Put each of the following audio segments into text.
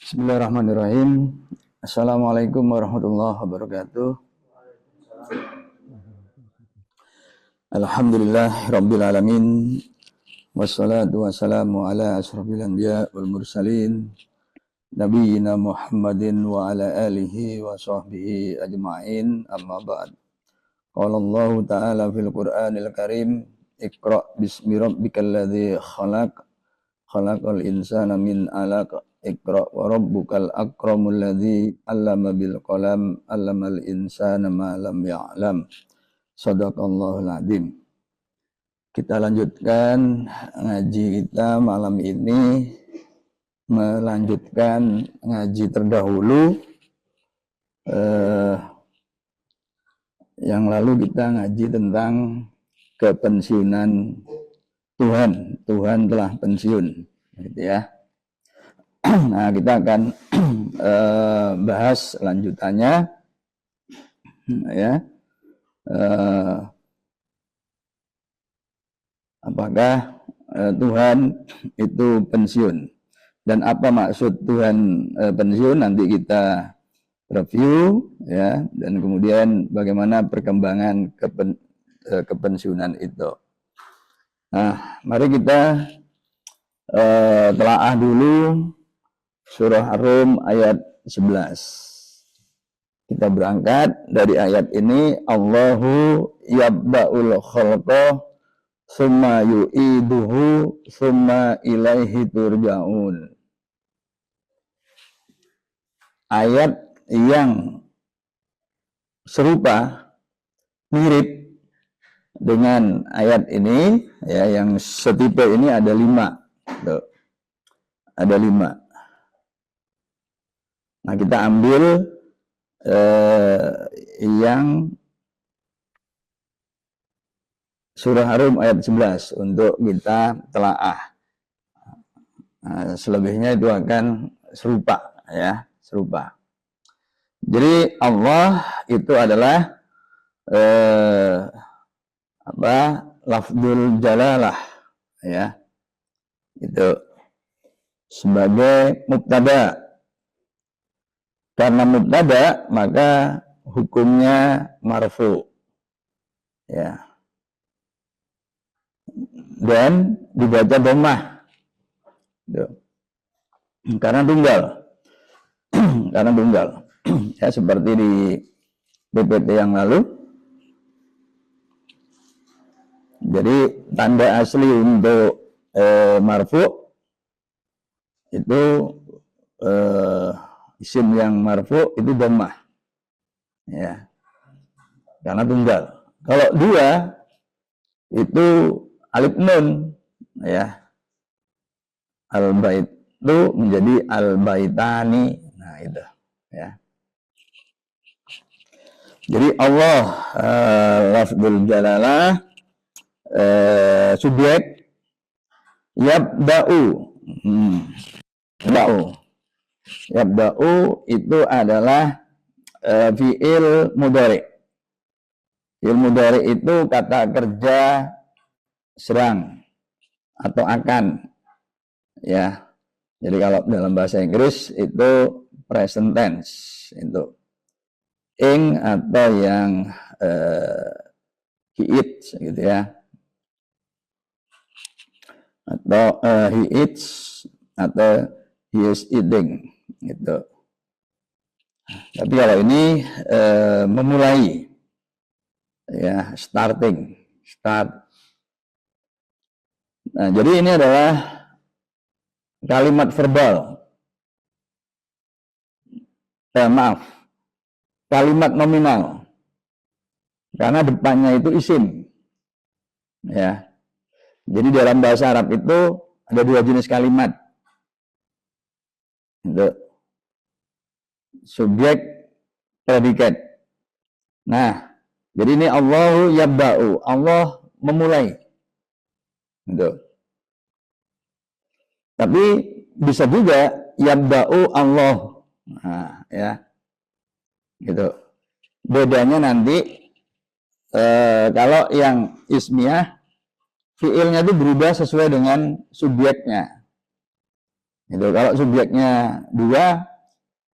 Bismillahirrahmanirrahim. Assalamualaikum warahmatullahi wabarakatuh. Alhamdulillah Rabbil Alamin. Wassalatu wassalamu ala asrafil anbiya wal mursalin. Nabiyyina Muhammadin wa ala alihi wa sahbihi ajma'in. Amma ba'd. Qala Allah Ta'ala fil Qur'anil Karim. Iqra' bismi rabbikal ladzi khalaq. Khalaqal insana min 'alaq. Iqra' wa rabbukal akramul ladzi 'allama bil qalam 'allamal insana ma lam ya'lam. Shadaqallahul adzim. Kita lanjutkan ngaji kita malam ini, melanjutkan ngaji terdahulu. Yang lalu kita ngaji tentang kepensiunan Tuhan. Tuhan telah pensiun, gitu ya. Nah, kita akan bahas lanjutannya, ya. Apakah Tuhan itu pensiun, dan apa maksud Tuhan pensiun, nanti kita review, ya, dan kemudian bagaimana perkembangan kepensiunan itu. Nah, mari kita telaah dulu surah Ar-Rum ayat 11. Kita berangkat dari ayat ini. Allahu yabda'ul khalqa summa yu'iduhu summa ilaihi turja'un. Ayat yang serupa, mirip dengan ayat ini, ya, yang setipe ini ada 5. Tuh. Ada 5. Nah, kita ambil yang surah Ar-Rum ayat 11 untuk kita telaah. Nah, selebihnya itu akan serupa, ya, serupa. Jadi Allah itu adalah lafdzul jalalah, ya, itu sebagai mubtada. Karena mubtada maka hukumnya marfu, ya, dan dibaca dhammah, karena tunggal. Karena tunggal. Ya, seperti di PPT yang lalu. Jadi tanda asli untuk marfu itu isim yang marfu itu dhammah, ya, karena tunggal. Kalau 2 itu alif nun, ya, al-bait itu menjadi al-baitani. Nah, itu, ya. Jadi Allah lafdzul jalalah, subjek yabda'u. Yabda'u itu adalah fi'il mudhari. Fi'il mudhari itu kata kerja serang atau akan, ya. Jadi kalau dalam bahasa Inggris itu present tense, itu ing atau yang he eats, gitu ya, atau he eats atau he is eating, gitu. Tapi kalau ini memulai, ya, starting, start. Nah, jadi ini adalah kalimat verbal, kalimat nominal, karena depannya itu isim, ya. Jadi dalam bahasa Arab itu ada 2 jenis kalimat, itu subjek, predikat. Nah, jadi ini Allahu yabda'u, Allah memulai, gitu. Tapi bisa juga yabda'u Allah, nah, ya, gitu. Bedanya nanti kalau yang ismiyah, fiilnya itu berubah sesuai dengan subjeknya. Itu kalau subjeknya dua,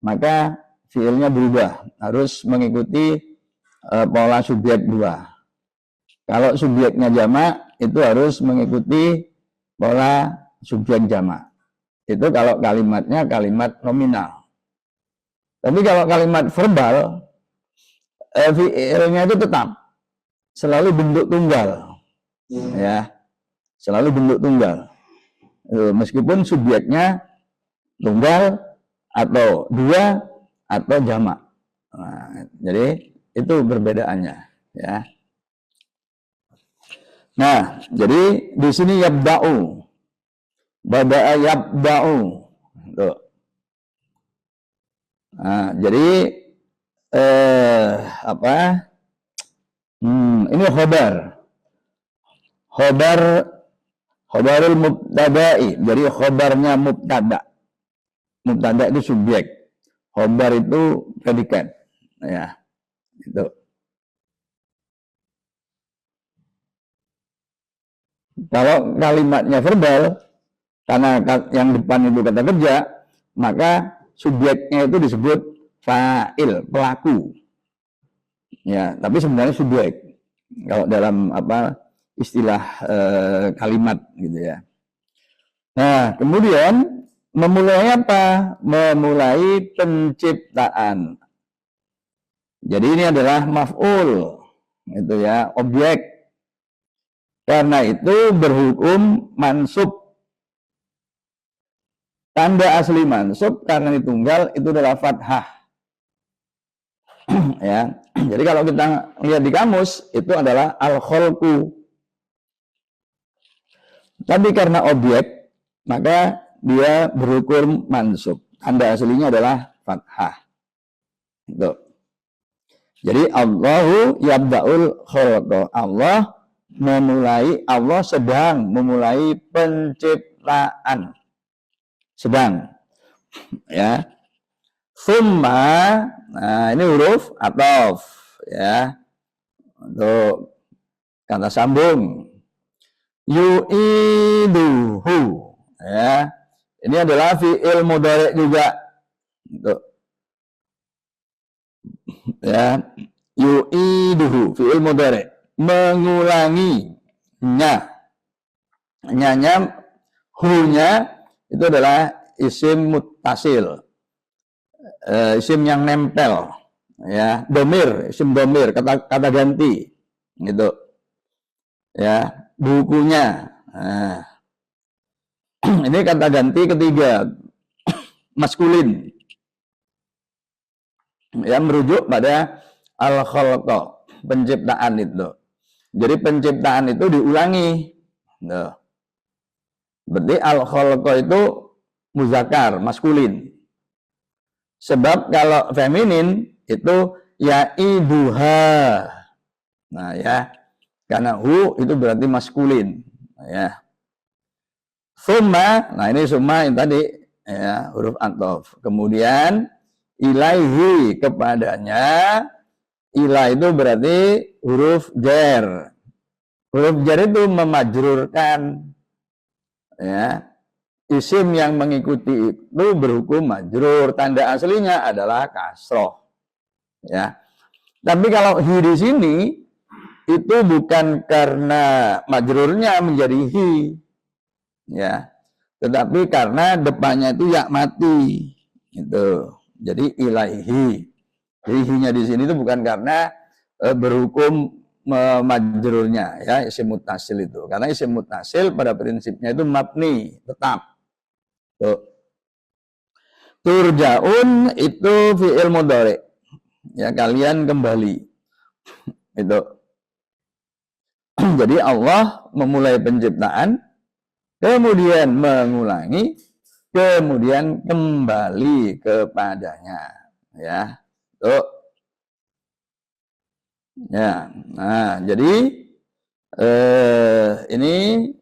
maka fiilnya berubah, harus mengikuti pola subjek dua. Kalau subjeknya jamak, itu harus mengikuti pola subjek jamak. Itu kalau kalimatnya kalimat nominal. Tapi kalau kalimat verbal, fiilnya itu tetap selalu bentuk tunggal, ya, selalu bentuk tunggal. Meskipun subjeknya tunggal atau dua atau jamak. Nah, jadi itu perbedaannya, ya. Nah, jadi di sini yabda'u, bada'a yabda'u. Tuh. Nah, jadi ini khobarul mubtada'i. Jadi khobarnya mubtada. Mubtada itu subjek, khobar itu predikat, ya. Itu. Kalau kalimatnya verbal, karena yang depan itu kata kerja, maka subjeknya itu disebut fa'il, pelaku. Ya, tapi sebenarnya subjek. Kalau dalam istilah kalimat gitu ya. Nah, kemudian memulai apa? Memulai penciptaan. Jadi ini adalah maf'ul, itu ya, objek. Karena itu berhukum mansub. Tanda asli mansub karena ditunggal itu adalah fathah. Ya. Jadi kalau kita lihat di kamus itu adalah al-khalqu. Tapi karena objek maka dia berhukum mansub. Tanda aslinya adalah fathah. Itu. Jadi Allahu yabda'ul khalqa. Allah sedang memulai penciptaan. Sedang, ya. Summa, nah ini huruf ataf, ya, untuk kata sambung. Yu'iduhu, ya, ini adalah fi'il mudhari' juga, untuk, ya, yu'iduhu, fi'il mudhari', mengulanginya, hu-nya itu adalah isim muttasil, isim yang nempel, ya, domir, isim domir, kata ganti, gitu, ya, bukunya. Nah, ini kata ganti ketiga, maskulin, ya, merujuk pada al-khalqa, penciptaan itu. Jadi penciptaan itu diulangi, gitu. Berarti al-khalqa itu muzakkar, maskulin. Sebab kalau feminin itu ya'iduha. Nah, ya. Karena hu itu berarti maskulin, ya. Summa, nah ini summa yang tadi, ya, huruf ataf. Kemudian ilaihi, kepadanya. Ila itu berarti huruf jar. Huruf jar itu memajrurkan, ya, isim yang mengikuti itu berhukum majrur. Tanda aslinya adalah kasroh, ya. Tapi kalau hi di sini itu bukan karena majrurnya menjadi hi, ya, tetapi karena depannya itu ya mati, itu. Jadi ilaihi. Jadi hi-nya di sini itu bukan karena berhukum majrurnya, ya, isim muttasil itu. Karena isim muttasil pada prinsipnya itu mabni, tetap. Tuh. Turja'un itu fi'il mudhari'. Ya, kalian kembali. Itu. Jadi Allah memulai penciptaan, kemudian mengulangi, kemudian kembali kepadanya. Ya. Tuh. Ya, nah, jadi ini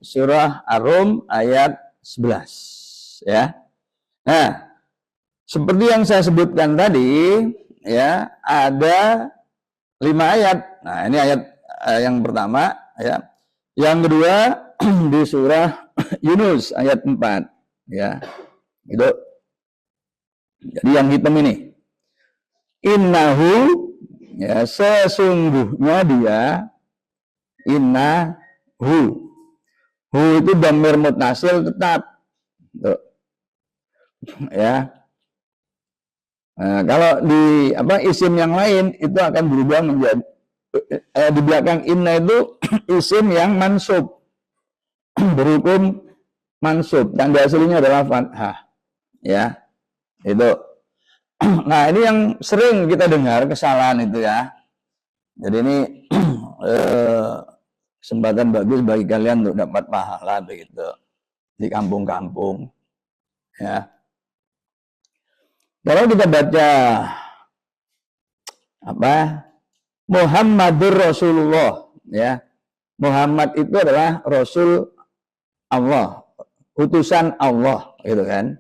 surah Ar-Rum ayat 11, ya. Nah, seperti yang saya sebutkan tadi, ya, ada 5 ayat. Nah, ini ayat yang pertama, ya. Yang kedua di surah Yunus ayat 4, ya. Gitu. Jadi yang hitam ini. Innahu, ya, sesungguhnya dia, innahu. Hu itu dhamir mutasil tetap. Tuh. Ya. Nah, kalau di isim yang lain itu akan berubah menjadi di belakang inna itu isim yang mansub, berhukum mansub, dan aslinya adalah fathah. Ya, itu. Nah, ini yang sering kita dengar kesalahan itu ya. Jadi ini kesempatan bagus bagi kalian untuk dapat pahala begitu di kampung-kampung. Ya. Kalau kita baca Muhammadur Rasulullah, ya. Muhammad itu adalah Rasul Allah, utusan Allah, gitu kan.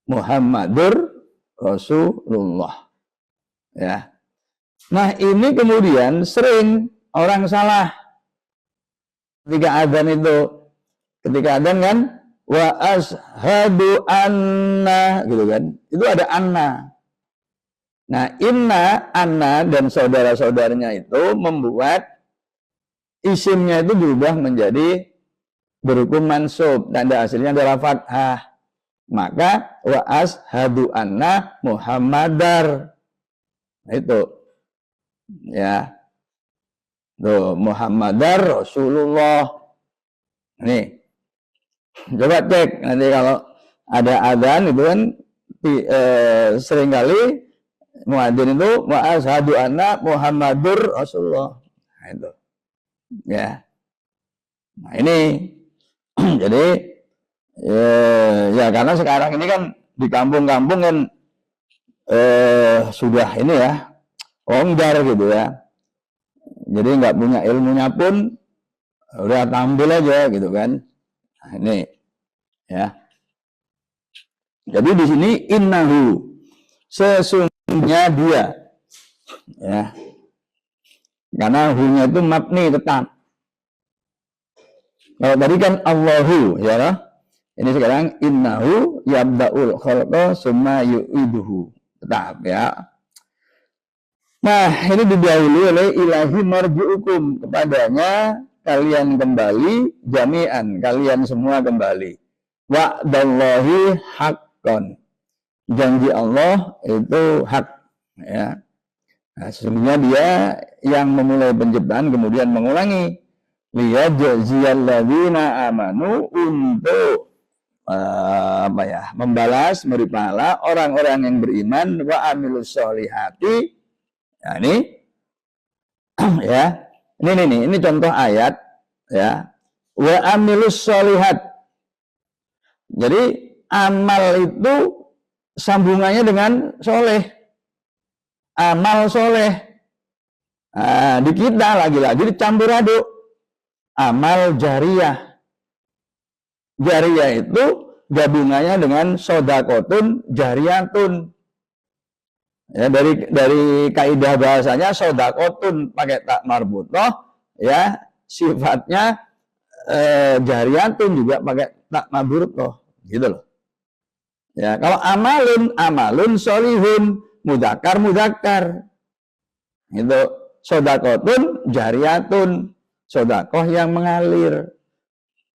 Muhammadur Rasulullah. Ya. Nah, ini kemudian sering orang salah ketika adzan itu. Ketika adzan kan wa ashhadu anna, gitu kan. Itu ada anna. Nah, inna, anna dan saudara-saudaranya itu membuat isimnya itu berubah menjadi berhukum mansub, tanda aslinya adalah fathah. Maka wa ashhadu anna Muhammadar. Itu. Ya. Tuh, Muhammadar Rasulullah. Nih. Coba cek nanti kalau ada adzan itu kan seringkali muadzin itu wa ashhadu anna Muhammadur Rasulullah. Nah, itu. Ya. Nah, ini jadi ya karena sekarang ini kan di kampung-kampung kan sudah ini ya longgar gitu ya. Jadi nggak punya ilmunya pun udah tampil aja gitu kan. Nah, ini ya. Jadi di sini innahu, sesungguhnya dia, ya. Karena hu-nya itu mabni tetap. Kalau tadi kan Allahu, ya. Ini sekarang innahu yabda'ul khalqa summa yu'iduhu. Tetap, ya. Nah, ini didahului oleh ilahi marji'ukum, kepadanya kalian kembali jami'an, kalian semua kembali. Wa'dallahi haqqan. Janji Allah itu hak, ya. Nah, sesungguhnya dia yang memulai penciptaan kemudian mengulangi. Liyajziyalladzina amanu, untuk membalas, memberi pahala orang-orang yang beriman, wa amilus sholihati. Ya, ini ya. Ini contoh ayat, ya. Wa amilus sholihat. Jadi amal itu sambungannya dengan soleh. Amal soleh. Nah, di kita lagi-lagi dicampur aduk. Amal jariyah. Jariyah itu gabungannya dengan sodakotun jariyatun. Ya, dari kaidah bahasanya sodakotun pakai tak marbutoh, ya, sifatnya jariyatun juga pakai tak marbutoh, gitu loh. Ya, kalau amalun solihun, mudzakkar. Itu sodakotun jariyatun, sodakoh yang mengalir.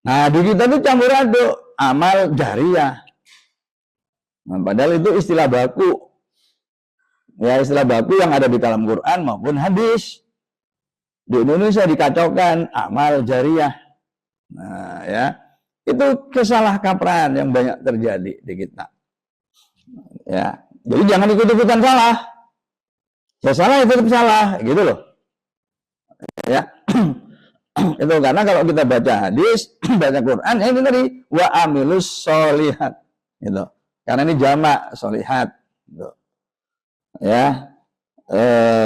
Nah, di kita itu campur aduk amal jariyah. Nah, padahal itu istilah baku. Ya, istilah baku yang ada di dalam Quran maupun hadis. Di Indonesia dikacaukan amal jariyah. Nah, ya, itu kesalahkaprahan yang banyak terjadi di kita. Ya, jadi jangan ikut-ikutan salah. Ya salah itu tetap salah, gitu loh. Ya. Itu karena kalau kita baca hadis, baca Quran, ya itu tadi wa amilus sholihat. Gitu. Karena ini jamak sholihat. Gitu. Ya,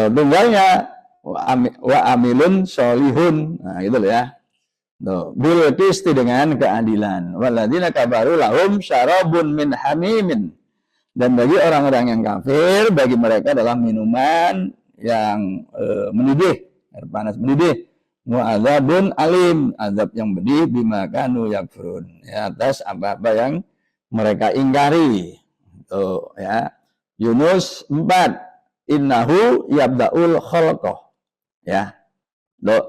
tunggalnya wa amilun solihun. Nah, gitu loh ya. Tuh, bil qisti, dengan keadilan. Walladzina kafaru lahum syarabun min hamimin. Dan bagi orang-orang yang kafir, bagi mereka adalah minuman yang mendidih, air panas mendidih. Mu'adzabun alim, azab yang pedih bima kanu yakfurun. Ya, atas apa-apa yang mereka ingkari. Tuh, ya. Yunus 4, innahu yabda'ul khalqah. Ya. Tuh.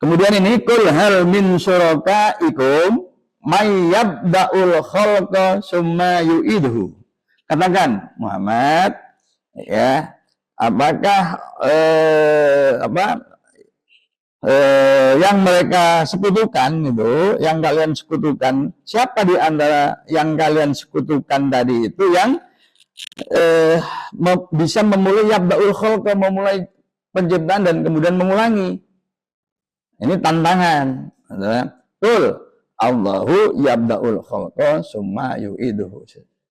Kemudian ini kul hal min syurakaikum may yabda'ul khalqa summa yu'iduhu. Katakan Muhammad, ya, apakah yang mereka sekutukan itu, yang kalian sekutukan, siapa di antara yang kalian sekutukan tadi itu yang bisa memulai yabda'ul khalqa, memulai penciptaan dan kemudian mengulangi. Ini tantangan. Qul Allahu yabda'ul khalqa summa yu'iduhu.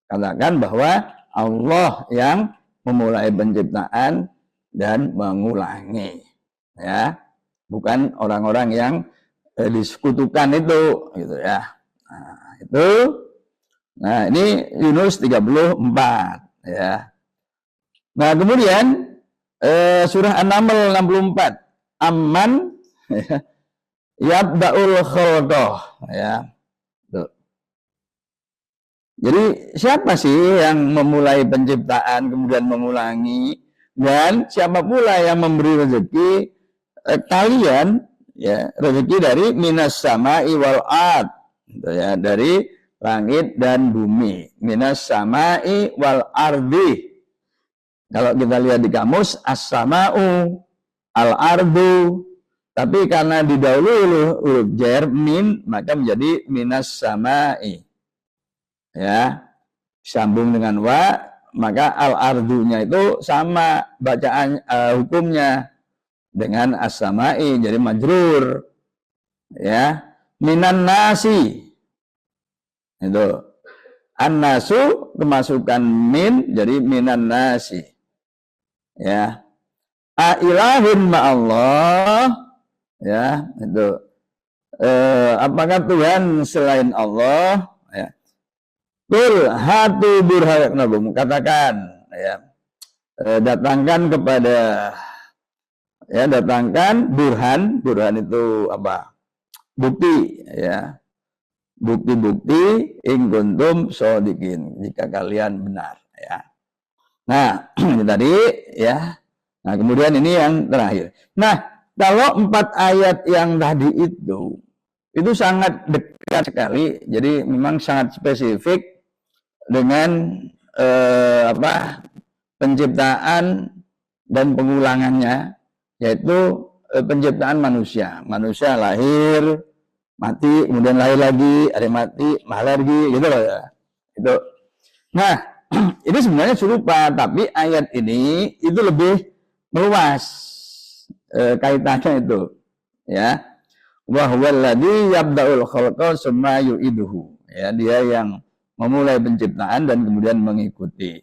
Katakan bahwa Allah yang memulai penciptaan dan mengulangi, ya, bukan orang-orang yang disekutukan itu, gitu ya. Nah, itu. Nah, ini Yunus 34, ya. Nah, kemudian surah An-Naml 64, amman yabda'ul khalqah, ya. Jadi siapa sih yang memulai penciptaan kemudian mengulangi, dan siapa pula yang memberi rezeki kalian, ya, rezeki dari minas sama'i wal ard, ya, dari langit dan bumi. Minas sama'i wal ardi. Kalau kita lihat di kamus as-sama'u al-ardu, tapi karena didahului huruf jar min, maka menjadi minas sama'i. Ya, sambung dengan wa, maka al-ardunya itu sama bacaan hukumnya dengan as-sama'i, jadi majrur, ya. Minan nasi itu an-nasu kemasukan min, jadi minan nasi, ya. A ilahun ma'allah, ya, itu apakah Tuhan selain Allah, ya. Qul hatu burhanakum, katakan, ya, datangkan kepada, ya, datangkan burhan. Burhan itu apa? Bukti, ya, bukti-bukti in kuntum shodiqin, jika kalian benar, ya. Nah, ini tadi, ya. Nah, kemudian ini yang terakhir. Nah, kalau 4 ayat yang tadi itu sangat dekat sekali, jadi memang sangat spesifik dengan penciptaan dan pengulangannya, yaitu penciptaan manusia. Manusia lahir, mati, kemudian lahir lagi, ada mati, lahir lagi, gitu loh, ya. Itu. Nah, ini sebenarnya serupa, tapi ayat ini itu lebih meluas kaitannya itu, ya. Wa huwallazi yabda'ul khalqa tsumma yu'iduhu. Ya, dia yang memulai penciptaan dan kemudian mengikuti.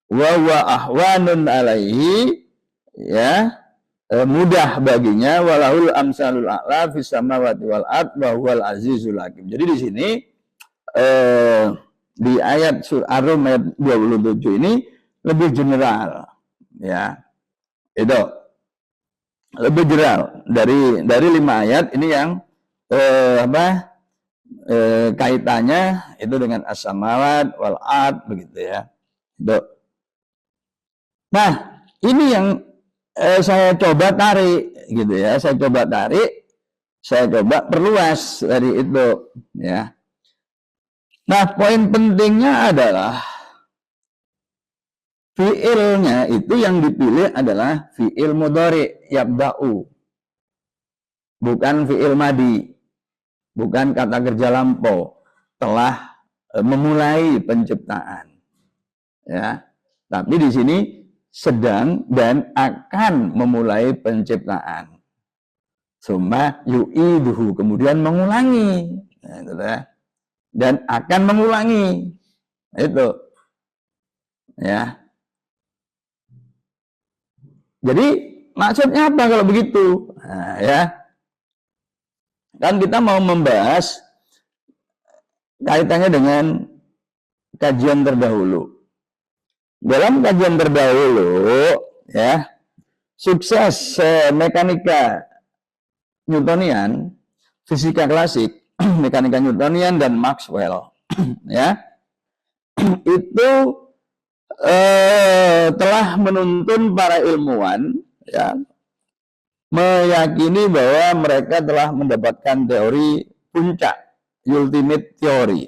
Wa huwa ahwanun alaihi, ya, mudah baginya, walahul amsalul a'la fis samawati wal ard wa huwal azizul hakim. Jadi di sini di ayat surah Ar-Rum ayat 27 ini lebih general, ya. Itu lebih general dari 5 ayat ini yang kaitannya itu dengan as-samawat wal ard, begitu, ya. Itu. Nah, ini yang saya coba tarik, gitu ya. Saya coba perluas dari itu, ya. Nah, poin pentingnya adalah fiilnya itu yang dipilih adalah fiil mudhari yabda'u, bukan fiil madi, bukan kata kerja lampau, telah memulai penciptaan, ya. Tapi di sini sedang dan akan memulai penciptaan. Summa yu'iduhu, kemudian mengulangi, dan akan mengulangi, itu, ya. Jadi maksudnya apa kalau begitu? Nah, ya, kan kita mau membahas kaitannya dengan kajian terdahulu. Dalam kajian terdahulu, ya, sukses mekanika Newtonian, fisika klasik, mekanika Newtonian dan Maxwell, ya, itu telah menuntun para ilmuwan, ya, meyakini bahwa mereka telah mendapatkan teori puncak, ultimate theory,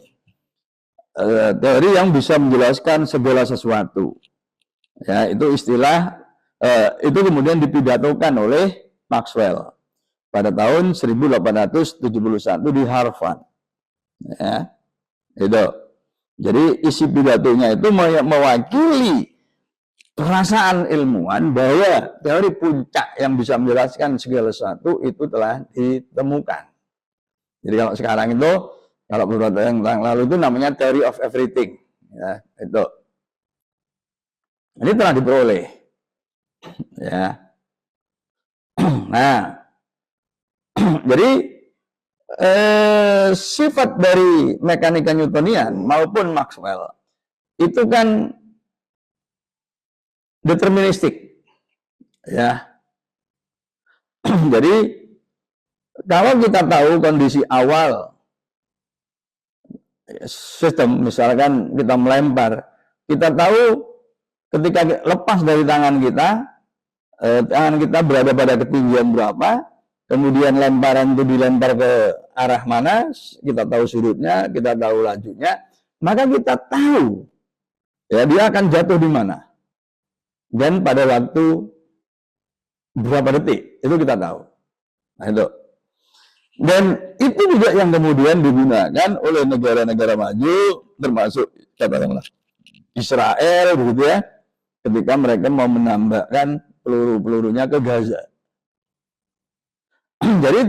teori yang bisa menjelaskan segala sesuatu. Ya, itu istilah itu kemudian dipidatokan oleh Maxwell pada tahun 1871 di Harvard. Ya, itu. Jadi isi pidatonya itu mewakili perasaan ilmuwan bahwa teori puncak yang bisa menjelaskan segala sesuatu itu telah ditemukan. Jadi kalau sekarang itu, kalau beberapa tahun yang lalu itu namanya theory of everything. Ya, itu. Ini telah diperoleh. Ya. Nah, jadi sifat dari mekanika Newtonian maupun Maxwell itu kan deterministik, ya. Jadi kalau kita tahu kondisi awal sistem, misalkan kita melempar, kita tahu ketika lepas dari tangan kita berada pada ketinggian berapa, kemudian lemparan itu dilempar ke arah mana, kita tahu sudutnya, kita tahu lajunya, maka kita tahu ya dia akan jatuh di mana dan pada waktu berapa detik, itu kita tahu. Nah, itu. Dan itu juga yang kemudian digunakan oleh negara-negara maju, termasuk katakanlah Israel, begitu ya, ketika mereka mau menambahkan peluru-pelurunya ke Gaza. Jadi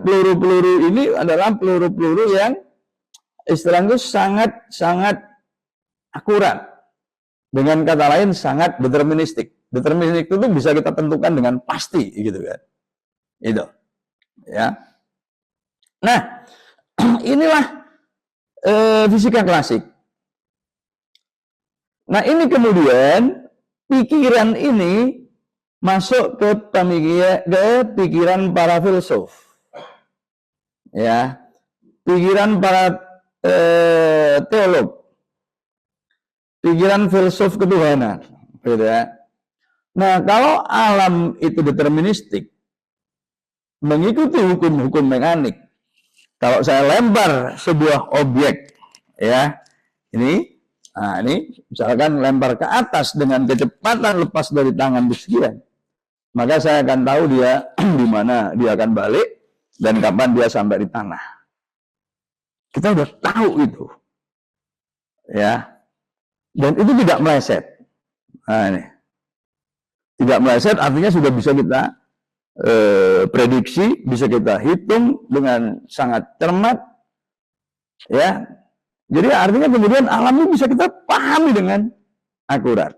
peluru-peluru ini adalah peluru-peluru yang istilahnya sangat akurat. Dengan kata lain sangat deterministik. Deterministik itu bisa kita tentukan dengan pasti, gitu kan. Itu. Ya. Nah, inilah fisika klasik. Nah, ini kemudian pikiran ini masuk ke pikiran para filsuf, ya, pikiran para teolog, pikiran filsuf ketuhanan, gitu ya. Nah, kalau alam itu deterministik, mengikuti hukum-hukum mekanik, kalau saya lempar sebuah objek, ya, ini misalkan lempar ke atas dengan kecepatan lepas dari tangan sekian, maka saya akan tahu dia di mana dia akan balik dan kapan dia sampai di tanah. Kita udah tahu itu, ya, dan itu tidak meleset. Nah, ini tidak meleset artinya sudah bisa kita prediksi, bisa kita hitung dengan sangat cermat, ya. Jadi artinya kemudian alam ini bisa kita pahami dengan akurat.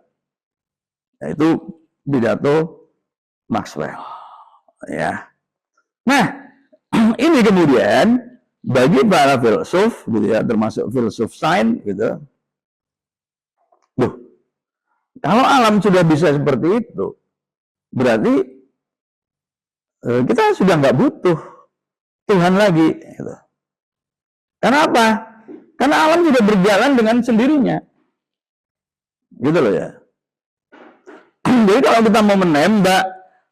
Nah, itu pidato Maxwell, ya. Nah, ini kemudian bagi para filsuf, gitu ya, termasuk filsuf sains, gitu. Kalau alam sudah bisa seperti itu, berarti kita sudah nggak butuh Tuhan lagi. Gitu. Kenapa? Karena alam sudah berjalan dengan sendirinya. Gitu loh ya. Jadi kalau kita mau menembak,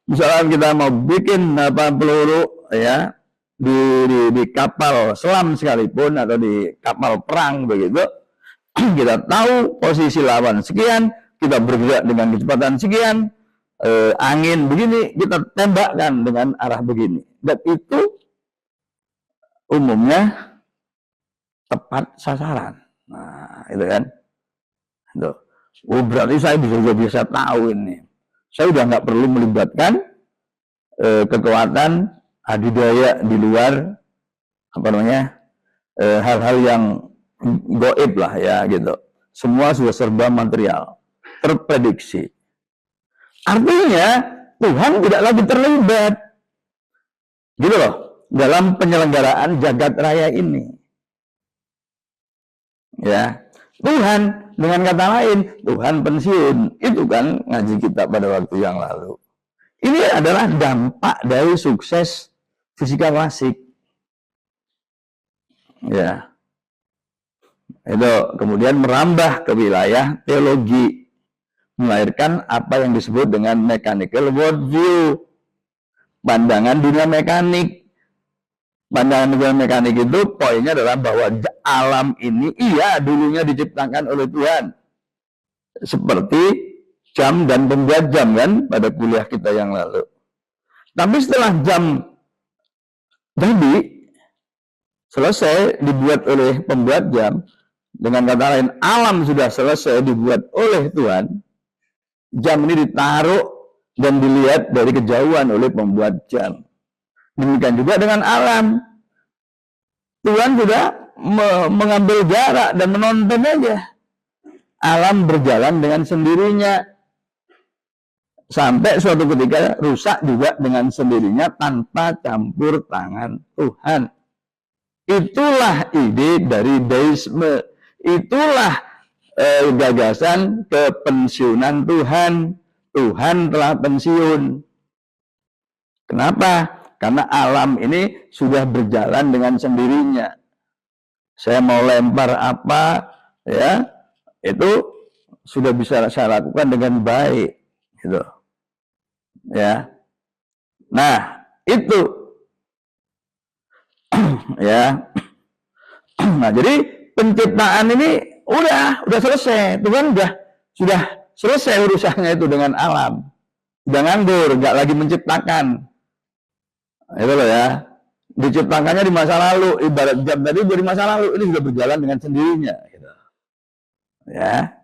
misalnya kita mau bikin peluru ya di kapal selam sekalipun atau di kapal perang begitu, kita tahu posisi lawan sekian, kita bergerak dengan kecepatan sekian, angin begini, kita tembakkan dengan arah begini. Dan itu umumnya tepat sasaran. Nah, itu kan. Itu. Oh, berarti saya bisa tahu ini. Saya udah nggak perlu melibatkan kekuatan adidaya di luar hal-hal yang goib lah ya gitu. Semua sudah serba material, terprediksi. Artinya Tuhan tidak lagi terlibat, gitu loh, dalam penyelenggaraan jagat raya ini. Ya, Tuhan dengan kata lain, Tuhan pensiun. Itu kan ngaji kita pada waktu yang lalu. Ini adalah dampak dari sukses fisika klasik. Ya. Itu kemudian merambah ke wilayah teologi, melahirkan apa yang disebut dengan mechanical worldview, pandangan dunia mekanik. Pandangan dunia mekanik itu poinnya adalah bahwa alam ini iya dulunya diciptakan oleh Tuhan, seperti jam dan pembuat jam kan pada kuliah kita yang lalu. Tapi setelah jam jadi selesai dibuat oleh pembuat jam, dengan kata lain alam sudah selesai dibuat oleh Tuhan, jam ini ditaruh dan dilihat dari kejauhan oleh pembuat jam. Demikian juga dengan alam, Tuhan sudah mengambil jarak dan menonton aja alam berjalan dengan sendirinya, sampai suatu ketika rusak juga dengan sendirinya tanpa campur tangan Tuhan. Itulah ide dari deisme, itulah gagasan kepensiunan Tuhan. Tuhan telah pensiun. Kenapa? Karena alam ini sudah berjalan dengan sendirinya. Saya mau lempar apa, ya, itu sudah bisa saya lakukan dengan baik, gitu. Ya. Nah, itu ya. Nah, jadi penciptaan ini udah selesai. Tuhan sudah selesai urusannya itu dengan alam. Udah nganggur, nggak lagi menciptakan. Itu loh ya. Diciptakannya di masa lalu, ibarat jam tadi dari masa lalu, ini sudah berjalan dengan sendirinya, gitu. Ya.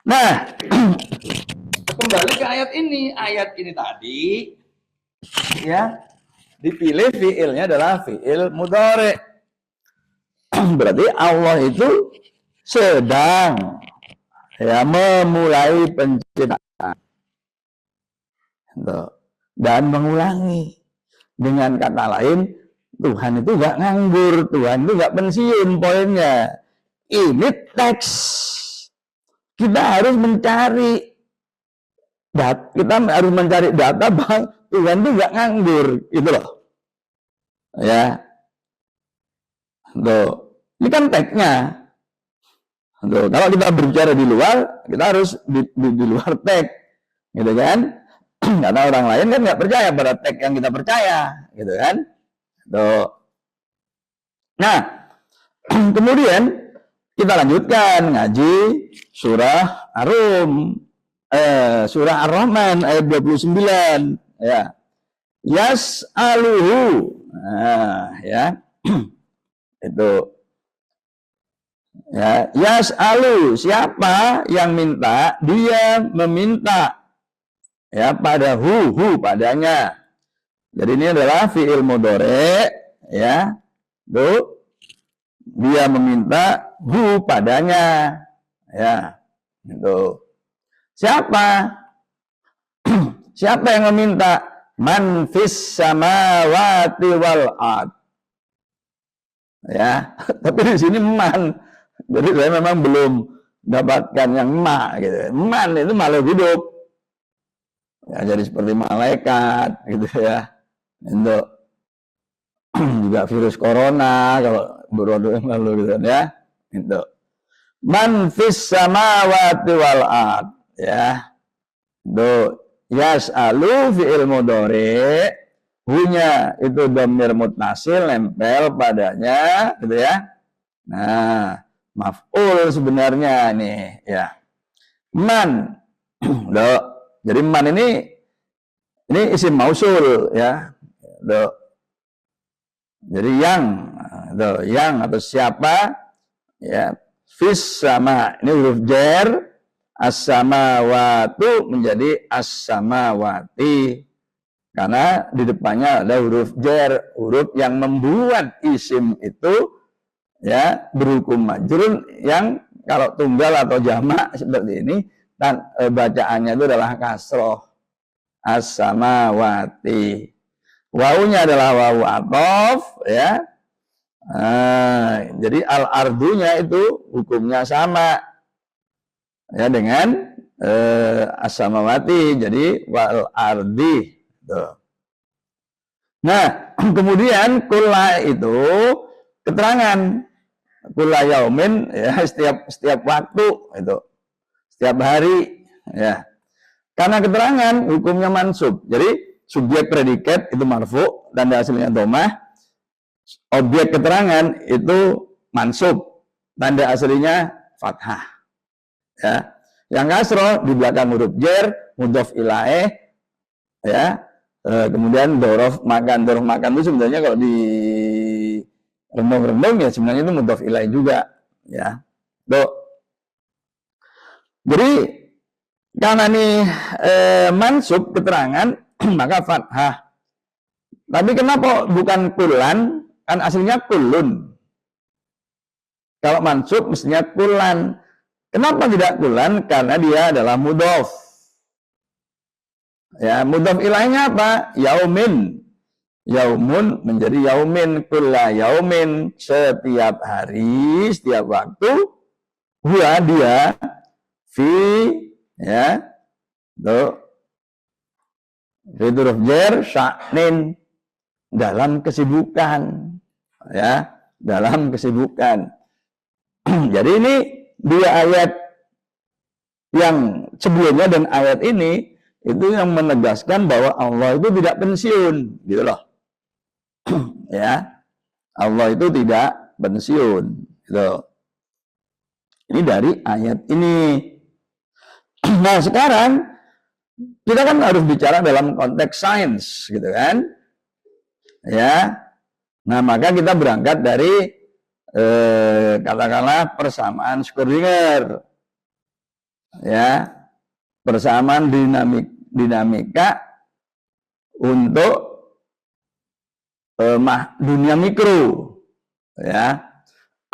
Nah, kembali ke ayat ini. Ayat ini tadi ya dipilih fiilnya adalah fiil mudhari. Berarti Allah itu sedang ya memulai penciptaan dan mengulangi. Dengan kata lain, Tuhan itu nggak nganggur, Tuhan itu nggak pensiun. Poinnya ini teks, kita harus mencari data bahwa Tuhan itu nggak nganggur, gitu loh. Ya, ini kan teksnya. Kalau kita berbicara di luar, kita harus di luar teks, gitu kan? Karena orang lain kan nggak percaya pada teks yang kita percaya, gitu kan? Nah, kemudian kita lanjutkan ngaji surah Ar-Rum, surah Ar-Rahman ayat 29, ya. Yas'aluhu, nah, ya. Itu ya, yas'alu, siapa yang minta, dia meminta. Ya, pada hu padanya. Jadi ini adalah fi'il mudhari, ya. Tuh, dia meminta hu padanya. Ya. Itu. Siapa? Siapa yang meminta? Man fis samawati wal ard. Ya, tapi di sini man. Jadi saya memang belum dapatkan yang ma gitu. Man itu makhluk hidup. Ya, jadi seperti malaikat gitu ya. Untuk juga virus corona kalau berodo yang lalu gitu ya. Itu. Man fis samawati wal ard, ya. Do yas'alu fi'il mudhari, hunya itu dhamir muttasil nempel padanya gitu ya. Nah, maf'ul sebenarnya nih ya. Man. Do. Jadi man ini isim mausul ya. Do. Jadi yang atau siapa ya, fis sama ini huruf jar, as-samawatu menjadi as-samawati karena di depannya ada huruf jar, huruf yang membuat isim itu ya berhukum majrur, yang kalau tunggal atau jamak seperti ini dan bacaannya itu adalah kasroh, as-samawati. Wawunya adalah wawu athof ya. Jadi al-ardunya itu hukumnya sama ya dengan as-samawati, jadi wal ardi. Nah, kemudian kulla itu keterangan kulla yaumin, ya, setiap waktu itu, setiap hari, ya. Karena keterangan hukumnya mansub. Jadi subjek predikat itu marfu, tanda aslinya domah. Objek keterangan itu mansub, tanda aslinya fathah. Ya. Yang kasro di belakang huruf jer, mudhof ilaih, ya. Kemudian dorof makan itu sebenarnya kalau di rendong ya sebenarnya itu mudhof ilaih juga, ya. Jadi karena ini mansub keterangan maka fathah. Tapi kenapa bukan kulan? Kan aslinya kulun. Kalau mansub mestinya kulan. Kenapa tidak kulan? Karena dia adalah mudhof. Ya, mudhof ilahnya apa? Yaumin. Yaumun menjadi yaumin, kulla yaumin, setiap hari, setiap waktu. Huwa dia fi, ya. Tuh. Fi huruf jar sya'nin, dalam kesibukan, ya, dalam kesibukan. Jadi ini dua ayat yang sebelumnya dan ayat ini itu yang menegaskan bahwa Allah itu tidak pensiun, gitu loh. Ya, Allah itu tidak pensiun, gitu. Ini dari ayat ini. Nah sekarang kita kan harus bicara dalam konteks sains, gitu kan? Ya, nah maka kita berangkat dari katakanlah persamaan Schrödinger, ya, persamaan dinamika untuk dunia mikro, ya,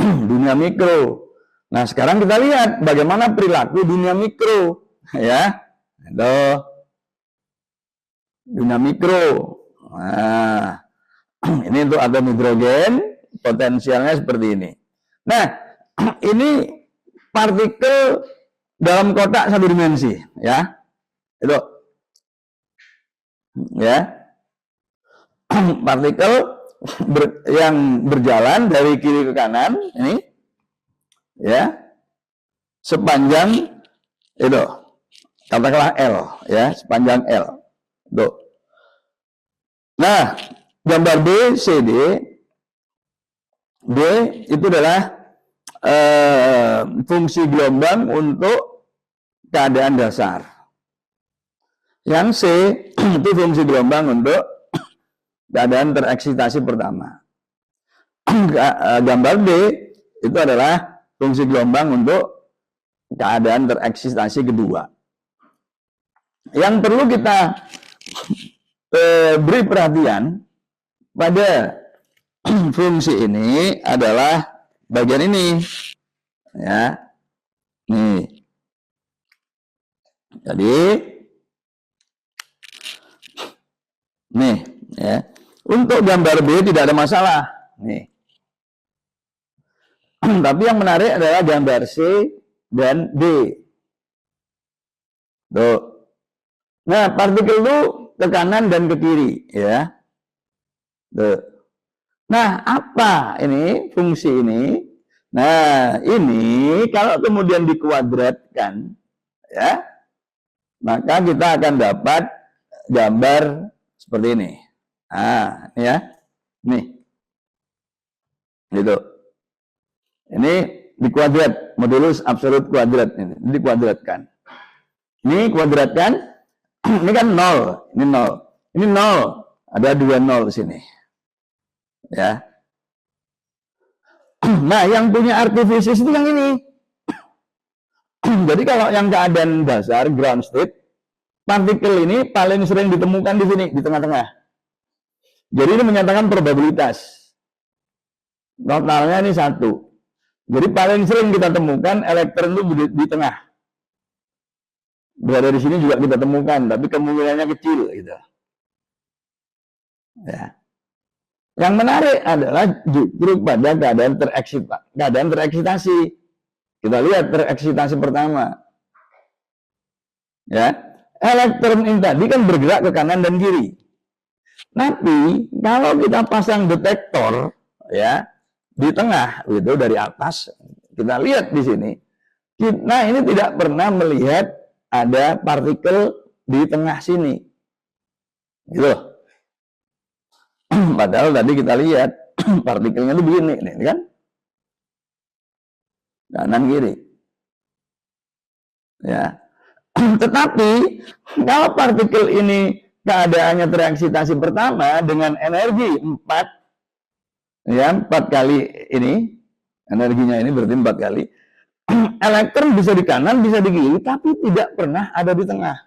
dunia mikro. Nah sekarang kita lihat bagaimana perilaku dunia mikro, ya, itu dunia mikro. Nah ini untuk atom hidrogen potensialnya seperti ini. Nah, ini partikel dalam kotak satu dimensi, ya. Itu. Ya. Partikel yang berjalan dari kiri ke kanan ini, ya. Sepanjang itu. Katakanlah L, ya, sepanjang L. Itu. Nah, gambar B, C, D. B itu adalah fungsi gelombang untuk keadaan dasar. Yang C itu fungsi gelombang untuk keadaan tereksitasi pertama. Gambar D itu adalah fungsi gelombang untuk keadaan tereksitasi kedua. Yang perlu kita beri perhatian pada fungsi ini adalah bagian ini, ya, nih. Jadi, nih, ya, untuk gambar B tidak ada masalah, nih. Tapi yang menarik adalah gambar C dan D. Tuh. Nah, partikel itu ke kanan dan ke kiri, ya. Tuh. Nah, apa ini fungsi ini? Nah, ini kalau kemudian dikuadratkan, ya, maka kita akan dapat gambar seperti ini. Nah, ini ya, nih, gitu. Ini dikuadrat, modulus absolut kuadrat ini dikuadratkan. Ini kuadratkan, ini kan 0, ini 0, ini 0, ada 2 0 di sini. Ya. Nah, yang punya arti fisis itu yang ini. Jadi kalau yang keadaan dasar ground state, partikel ini paling sering ditemukan di sini, di tengah-tengah. Jadi ini menyatakan probabilitas. Totalnya ini 1. Jadi paling sering kita temukan elektron itu di tengah. Berada di sini juga kita temukan, tapi kemungkinannya kecil, gitu. Ya. Yang menarik adalah justru pada keadaan tereksitasi. Kita lihat tereksitasi pertama. Ya, elektron ini tadi kan bergerak ke kanan dan kiri. Tapi kalau kita pasang detektor, ya, di tengah, gitu, dari atas. Kita lihat di sini. Nah, ini tidak pernah melihat ada partikel di tengah sini. Gitu. Padahal tadi kita lihat partikelnya itu begini, nih, kan? Kanan kiri. Ya. Tetapi kalau partikel ini keadaannya tereksitasi pertama dengan energi 4, ya, 4 kali ini, energinya ini berarti 4 kali, elektron bisa di kanan, bisa di kiri, tapi tidak pernah ada di tengah.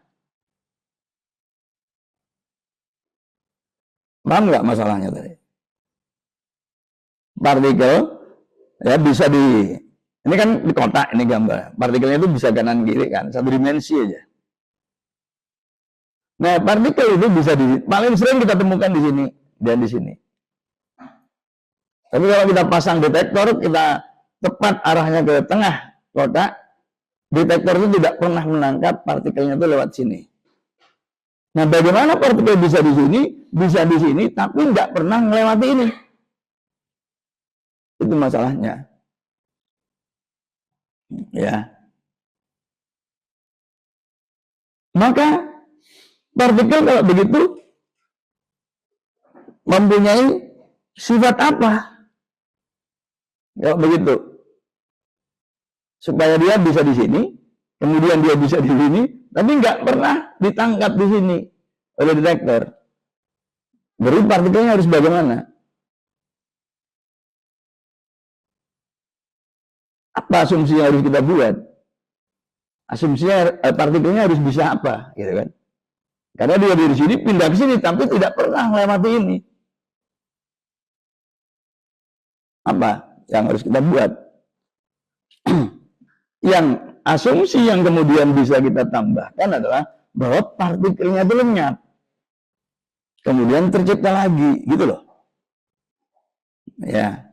Paham nggak masalahnya tadi? Partikel ya bisa ini kan di kotak ini gambar. Partikelnya itu bisa kanan kiri kan, satu dimensi aja. Nah, partikel itu bisa paling sering kita temukan di sini dan di sini. Tapi kalau kita pasang detektor, kita tepat arahnya ke tengah kotak, detektor itu tidak pernah menangkap partikelnya itu lewat sini. Nah, bagaimana partikel bisa di sini, tapi nggak pernah melewati ini? Itu masalahnya. Ya. Maka partikel kalau begitu mempunyai sifat apa? Kalau begitu, supaya dia bisa di sini, kemudian dia bisa di sini, tapi nggak pernah ditangkap di sini oleh detektor. Berarti partikelnya harus bagaimana? Apa asumsi yang harus kita buat? Asumsinya partikelnya harus bisa apa, gitu kan? Karena dia dari sini pindah ke sini, tapi tidak pernah melewati ini. Apa yang harus kita buat? Yang asumsi yang kemudian bisa kita tambahkan adalah bahwa partikelnya itu lenyap, kemudian tercipta lagi, gitu loh. Ya.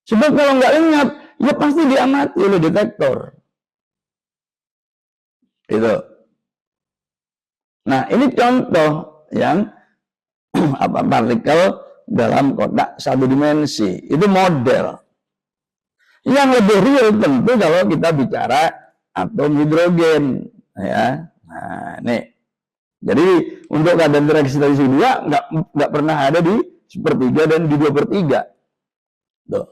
Sebab kalau nggak lenyap, ya pasti diamati oleh detektor. Itu. Nah, ini contoh yang partikel dalam kotak satu dimensi. Itu model. Yang lebih real tentu kalau kita bicara atom hidrogen, ya. Nah, nih. Jadi untuk keadaan tereksitasi 2 nggak pernah ada di 1/3 dan di 2/3. Tuh.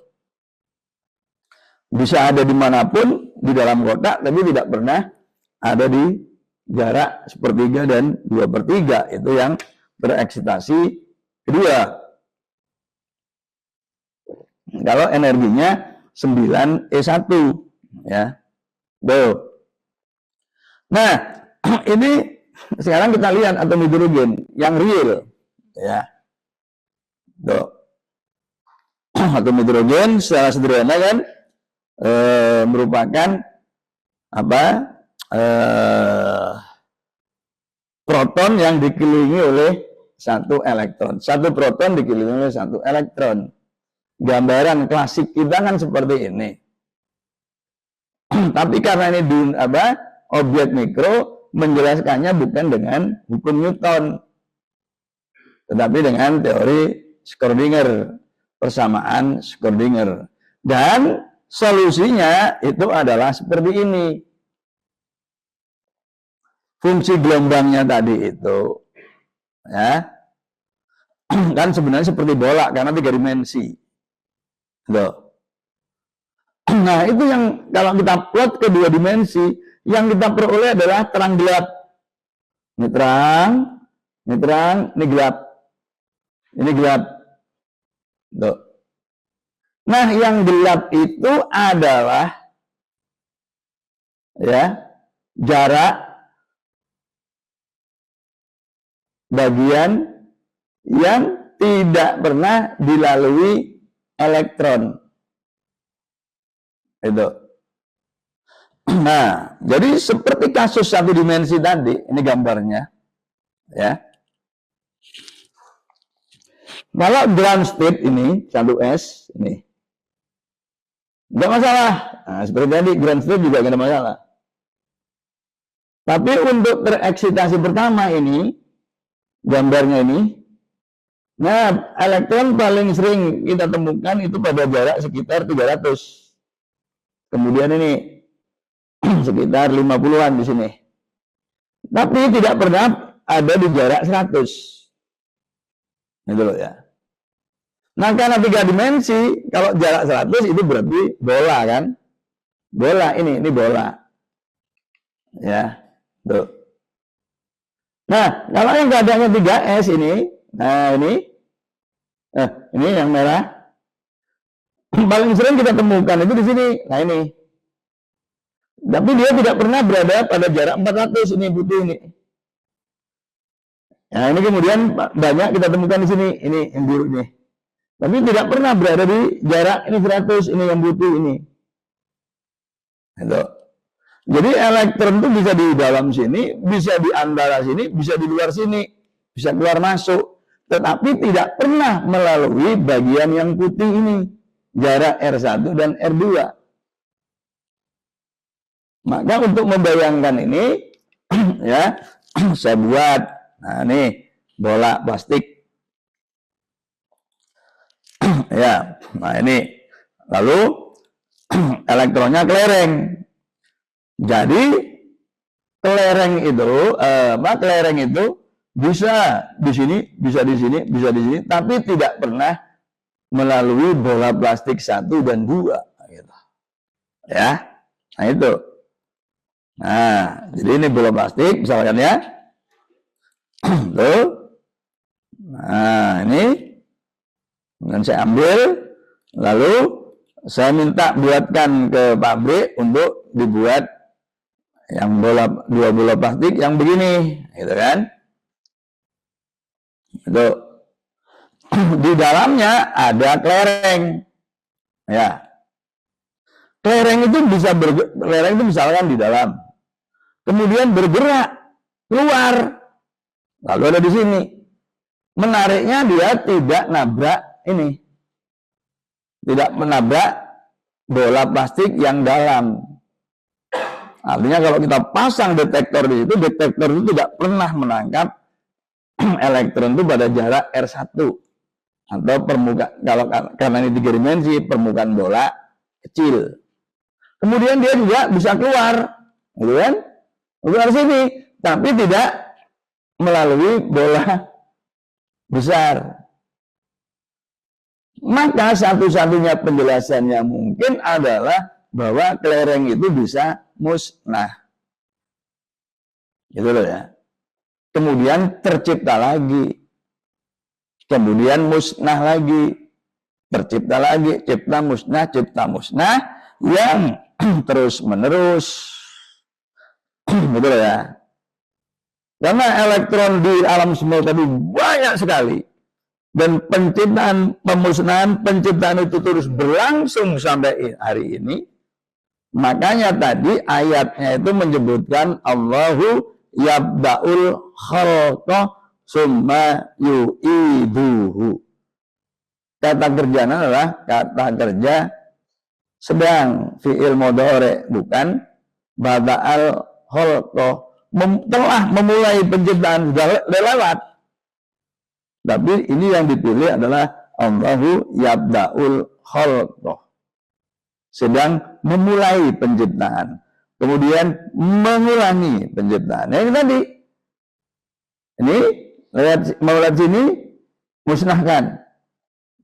Bisa ada dimanapun di dalam kotak, tapi tidak pernah ada di jarak 1/3 dan 2/3. Itu yang tereksitasi kedua. Kalau energinya 9E1, ya. Tuh. Nah, ini sekarang kita lihat atom hidrogen yang real, ya. Tuh. Atom hidrogen secara sederhana kan merupakan apa? Proton yang dikelilingi oleh satu elektron. Satu proton dikelilingi oleh satu elektron. Gambaran klasik kita kan seperti ini. Tapi karena ini objek mikro, menjelaskannya bukan dengan hukum Newton, tetapi dengan teori Schrödinger, persamaan Schrödinger. Dan solusinya itu adalah seperti ini. Fungsi gelombangnya tadi itu, ya, kan sebenarnya seperti bola karena 3 dimensi. Tuh. Nah, itu yang kalau kita plot ke 2 dimensi, yang kita peroleh adalah terang gelap. Ini terang, ini gelap. Ini gelap. Tuh. Nah, yang gelap itu adalah ya jarak bagian yang tidak pernah dilalui elektron. Itu. Nah, jadi seperti kasus satu dimensi tadi, ini gambarnya, ya. Kalau ground state ini 1S ini nggak masalah. Nah, seperti tadi ground state juga nggak ada masalah. Tapi untuk tereksitasi pertama ini, gambarnya ini, Nah, elektron paling sering kita temukan itu pada jarak sekitar 300. Kemudian ini sekitar 50-an di sini. Tapi tidak pernah ada di jarak 100. Itu loh ya. Nah, karena 3 dimensi, kalau jarak 100 itu berarti bola kan? Bola ini bola. Ya, tuh. Nah, kalau yang keadaannya 3S ini, nah ini yang merah. Paling sering kita temukan itu di sini. Nah, ini. Tapi dia tidak pernah berada pada jarak 400 ini putih ini. Nah, ini kemudian banyak kita temukan di sini. Ini yang biru ini. Tapi tidak pernah berada di jarak ini 100, ini yang putih ini. Itu. Jadi elektron itu bisa di dalam sini, bisa di antara sini, bisa di luar sini, bisa keluar masuk, tetapi tidak pernah melalui bagian yang putih ini, jarak R1 dan R2. Maka untuk membayangkan ini, ya, saya buat, nah ini bola plastik, ya, nah ini, lalu elektronnya kelereng. Jadi kelereng itu bisa di sini, bisa di sini, bisa di sini, tapi tidak pernah melalui bola plastik 1 dan 2. Gitu. Ya, nah itu. Nah, jadi ini bola plastik, misalkan ya. Tuh. Nah, ini. Kemudian saya ambil, lalu saya minta buatkan ke pabrik untuk dibuat yang dua bola plastik yang begini, gitu kan? Itu di dalamnya ada kelereng, ya. Kelereng itu kelereng itu misalkan di dalam, kemudian bergerak keluar, lalu ada di sini. Menariknya dia tidak nabrak ini, tidak menabrak bola plastik yang dalam. Artinya kalau kita pasang detektor di situ, detektor itu tidak pernah menangkap elektron itu pada jarak R1 atau karena ini 3 dimensi, permukaan bola kecil. Kemudian dia juga bisa keluar, gitu kan? Keluar sini, tapi tidak melalui bola besar. Maka satu-satunya penjelasan yang mungkin adalah bahwa kelereng itu bisa musnah. Gitu loh ya. Kemudian tercipta lagi. Kemudian musnah lagi. Tercipta lagi. Cipta musnah yang terus menerus. Gitu loh ya. Karena elektron di alam semesta tadi banyak sekali. Dan pemusnahan, penciptaan itu terus berlangsung sampai hari ini. Makanya tadi ayatnya itu menyebutkan Allahu yabda'ul khalqa summa yu'iduhu. Kata kerjanya adalah kata kerja sedang, fi'il mudhari, bukan bada'al khalqa, telah memulai penciptaan, sudah lewat. Tapi ini yang dipilih adalah Allahu yabda'ul khalqa, sedang memulai penciptaan, kemudian mengulangi penciptaan. Yang tadi, ini lewat sini musnahkan,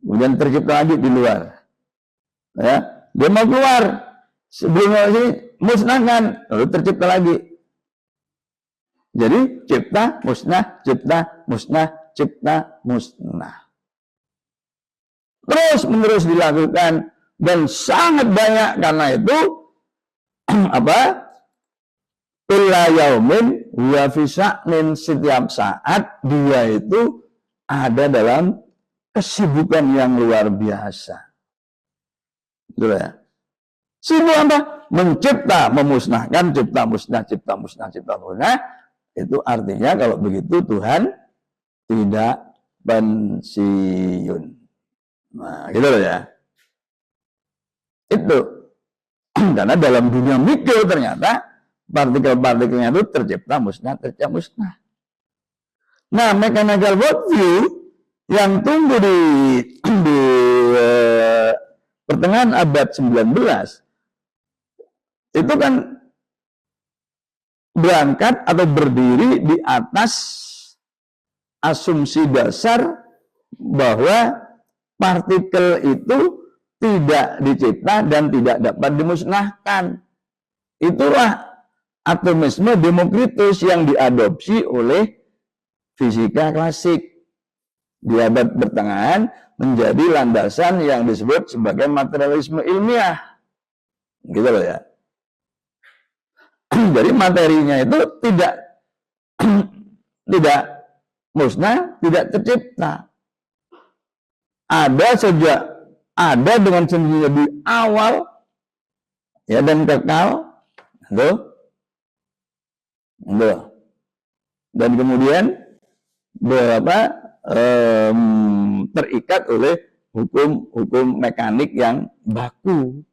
kemudian tercipta lagi di luar. Ya, dia mau keluar, sebelum sini musnahkan, lalu tercipta lagi. Jadi cipta, musnah, cipta, musnah, cipta, musnah. Terus menerus dilakukan. Dan sangat banyak, karena itu kulla yaumin wa fi sya'nin, setiap saat dia itu ada dalam kesibukan yang luar biasa. Betul ya? Sibuk apa? Mencipta, memusnahkan, cipta, musnah, cipta, musnah, cipta, musnah. Itu artinya kalau begitu Tuhan tidak pensiun. Nah, gitu loh ya. Itu karena dalam dunia mikro ternyata partikel-partikelnya itu tercipta musnah, tercipta musnah. Nah, mechanical worldview Yang tumbuh di pertengahan abad 19 itu kan berangkat atau berdiri di atas asumsi dasar bahwa partikel itu tidak dicipta dan tidak dapat dimusnahkan. Itulah atomisme Demokritus yang diadopsi oleh fisika klasik di abad pertengahan menjadi landasan yang disebut sebagai materialisme ilmiah. Gitu loh ya. Jadi materinya itu tidak musnah, tidak tercipta. Ada dengan sendirinya di awal ya dan kekal. Dan kemudian terikat oleh hukum mekanik yang baku.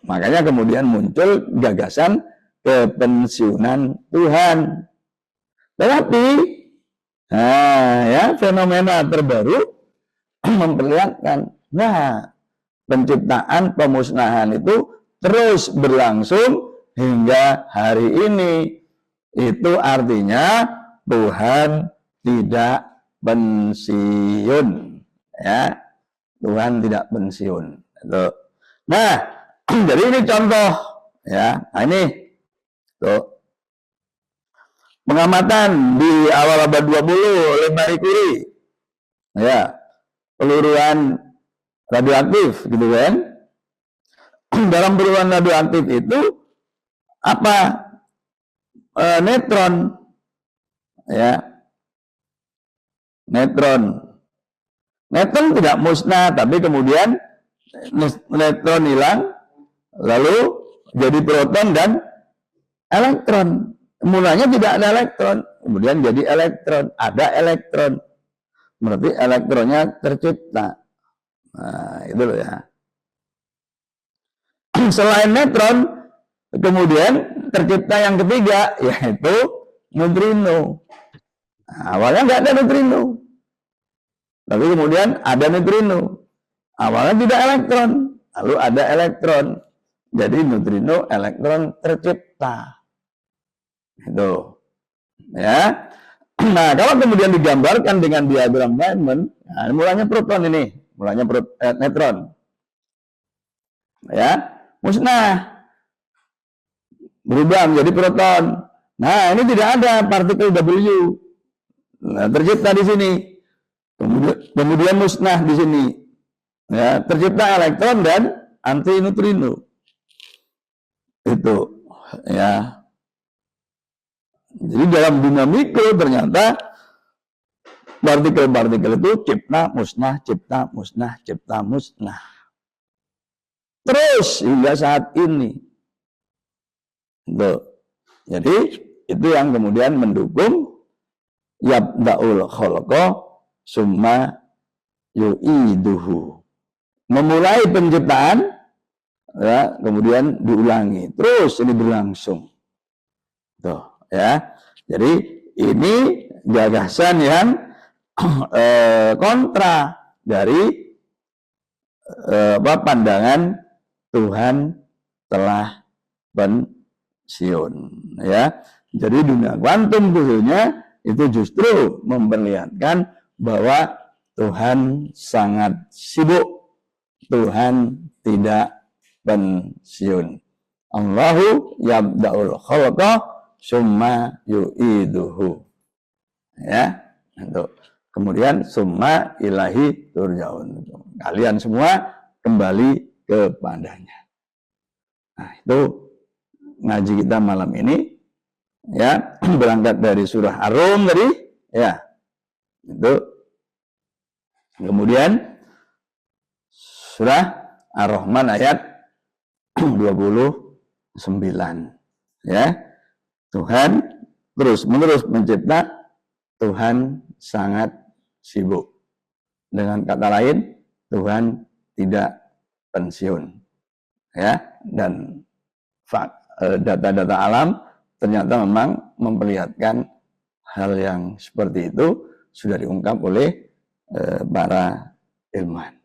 Makanya kemudian muncul gagasan kepensiunan Tuhan. Tetapi fenomena terbaru memperlihatkan penciptaan pemusnahan itu terus berlangsung hingga hari ini. Itu artinya Tuhan tidak pensiun, ya. Tuhan tidak pensiun. Nah, jadi ini contoh, ya. Nah, ini tuh pengamatan di awal abad 20 oleh Marie Curie, ya, peluruan radioaktif, gitu kan? Dalam peluruan radioaktif itu apa? Neutron, ya, neutron tidak musnah, tapi kemudian neutron hilang, lalu jadi proton dan elektron. Mulanya tidak ada elektron, kemudian jadi elektron, ada elektron, berarti elektronnya tercipta. Nah, itu loh ya. Selain neutron, kemudian tercipta yang ketiga, yaitu neutrino. Nah, awalnya nggak ada neutrino, tapi kemudian ada neutrino. Awalnya tidak elektron, lalu ada elektron. Jadi neutrino, elektron tercipta. Itu, ya. Nah, kalau kemudian digambarkan dengan diagram Feynman, nah, mulanya proton ini, mulanya neutron, ya, musnah, berubah menjadi proton. Nah, ini tidak ada partikel W. Nah, tercipta di sini. Kemudian musnah di sini. Ya, tercipta elektron dan antineutrino. Itu, ya. Jadi dalam dinamika ternyata partikel-partikel itu cipta, musnah, cipta, musnah, cipta, musnah. Terus hingga saat ini. Jadi itu yang kemudian mendukung yabda'ul khalqa summa yu'iduhu. Memulai penciptaan, ya, kemudian diulangi. Terus ini berlangsung. Tuh, ya. Jadi ini gagasan yang kontra dari pandangan Tuhan telah pensiun, ya. Jadi dunia kuantum khususnya itu justru memperlihatkan bahwa Tuhan sangat sibuk, Tuhan tidak pensiun. Allahu yabda'ul khalqa summa yu'iduhu, ya. Untuk kemudian summa ilahi turja'un, kalian semua kembali kepadanya. Nah, itu ngaji kita malam ini, ya, berangkat dari surah Ar-Rum tadi, ya, itu, kemudian surah Ar-Rahman ayat 29, ya. Tuhan terus menerus mencipta, Tuhan sangat sibuk. Dengan kata lain, Tuhan tidak pensiun, ya. Dan data-data alam ternyata memang memperlihatkan hal yang seperti itu, sudah diungkap oleh para ilmuwan.